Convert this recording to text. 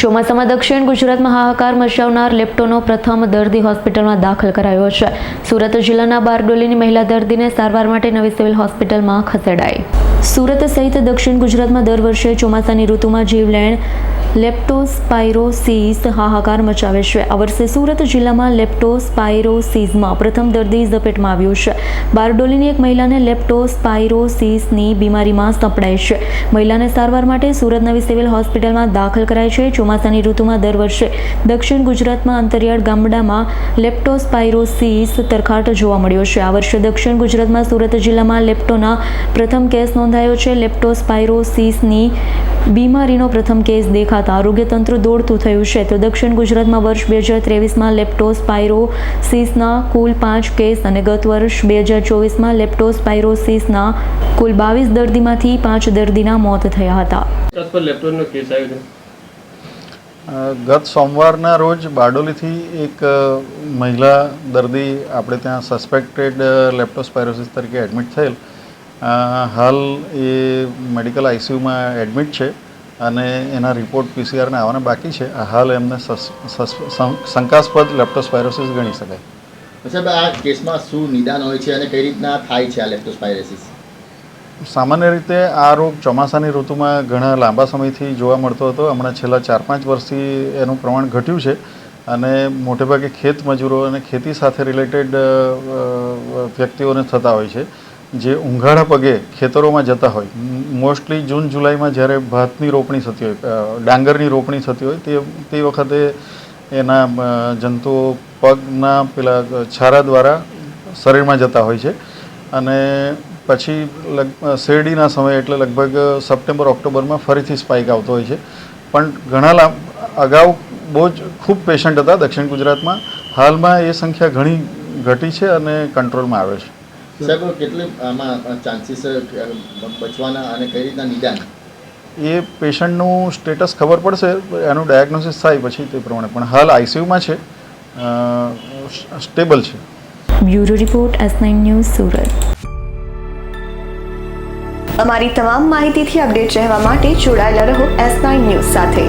ચોમાસામાં દક્ષિણ ગુજરાતમાં હાહાકાર મચાવનાર લેપ્ટોનો પ્રથમ દર્દી હોસ્પિટલમાં દાખલ કરાયો છે. સુરત જિલ્લાના બારડોલીની મહિલા દર્દીને સારવાર માટે નવી સિવિલ હોસ્પિટલમાં ખસેડાઈ. સુરત સહિત દક્ષિણ ગુજરાતમાં દર વર્ષે ચોમાસાની ઋતુમાં જીવલેણ લેપ્ટોસ્પાઇરોસિસ હાહાકાર મચાવે છે. આ વર્ષે સુરત જિલ્લામાં લેપ્ટોસ્પાઇરોસિસમાં પ્રથમ દર્દી ઝપેટમાં આવ્યું છે. બારડોલીની એક મહિલાને લેપ્ટોસ્પાઇરોસિસની બીમારીમાં સપડાઈ છે. મહિલાને સારવાર માટે સુરત નવી સિવિલ હોસ્પિટલમાં દાખલ કરાઈ છે. ચોમાસાની ઋતુમાં દર વર્ષે દક્ષિણ ગુજરાતમાં અંતરિયાળ ગામડામાં લેપ્ટોસ્પાઇરોસિસ તરખાટ જોવા મળ્યો છે. આ વર્ષે દક્ષિણ ગુજરાતમાં સુરત જિલ્લામાં લેપ્ટોના પ્રથમ કેસ નોંધાયો છે. લેપ્ટોસ્પાઇરોસિસની બીમારીનો પ્રથમ કેસ દેખાતા આરોગ્ય તંત્ર દોડતું થયું છે. તો દક્ષિણ ગુજરાતમાં વર્ષ 2023માં લેપ્ટોસ્પાઇરોસિસના કુલ 5 કેસ અને ગત વર્ષ 2024માં લેપ્ટોસ્પાઇરોસિસના કુલ 22 દર્દીમાંથી 5 દર્દીના મોત થયા હતા. ગત સોમવારના રોજ બારડોલીથી એક મહિલા દર્દી આપણે ત્યાં સસ્પેક્ટેડ લેપ્ટોસ્પાઇરોસિસ તરીકે એડમિટ થયેલ. હાલ એ મેડિકલ આઈસીયુમાં એડમિટ છે અને એના રિપોર્ટ પીસીઆરને આવવાના બાકી છે. હાલ એમને શંકાસ્પદ લેપ્ટોસ્પાઇરોસિસ ગણી શકાય. સાહેબ, આ કેસમાં શું નિદાન હોય છે અને કઈ રીતના થાય છે આ લેપ્ટોસ્પાઇરોસિસ? સામાન્ય રીતે આ રોગ ચોમાસાની ઋતુમાં ઘણા લાંબા સમયથી જોવા મળતો હતો. હમણાં છેલ્લા 4-5 વર્ષથી એનું પ્રમાણ ઘટ્યું છે અને મોટેભાગે ખેત મજૂરો અને ખેતી સાથે રિલેટેડ વ્યક્તિઓને થતા હોય છે, જે ઊંઘાડા પગે ખેતરોમાં જતા હોય. મોસ્ટલી જૂન જુલાઈમાં જ્યારે ભાતની રોપણી થતી હોય, ડાંગરની રોપણી થતી હોય તે વખતે એના જંતુઓ પગના પેલા છારા દ્વારા શરીરમાં જતા હોય છે અને પછી શેરડીના સમયે એટલે લગભગ સપ્ટેમ્બર ઓક્ટોબરમાં ફરીથી સ્પાઇક આવતો હોય છે. પણ ઘણા અગાઉ બહુ જ ખૂબ પેશન્ટ હતા દક્ષિણ ગુજરાતમાં. હાલમાં એ સંખ્યા ઘણી ઘટી છે અને કંટ્રોલમાં આવે છે. સાહેબ, કેટલી આમાં ચાન્સીસ બચવાના અને કઈ રીતના નિદાન? એ પેશન્ટનું સ્ટેટસ ખબર પડશે, એનું ડાયગ્નોસિસ થાય પછી તે પ્રમાણે. પણ હાલ આઈસીયુમાં છે, સ્ટેબલ છે. Bureau report S9 news Surat. અમારી તમામ માહિતીથી અપડેટ રહેવા માટે જોડાયેલા રહો S9 ન્યૂઝ સાથે.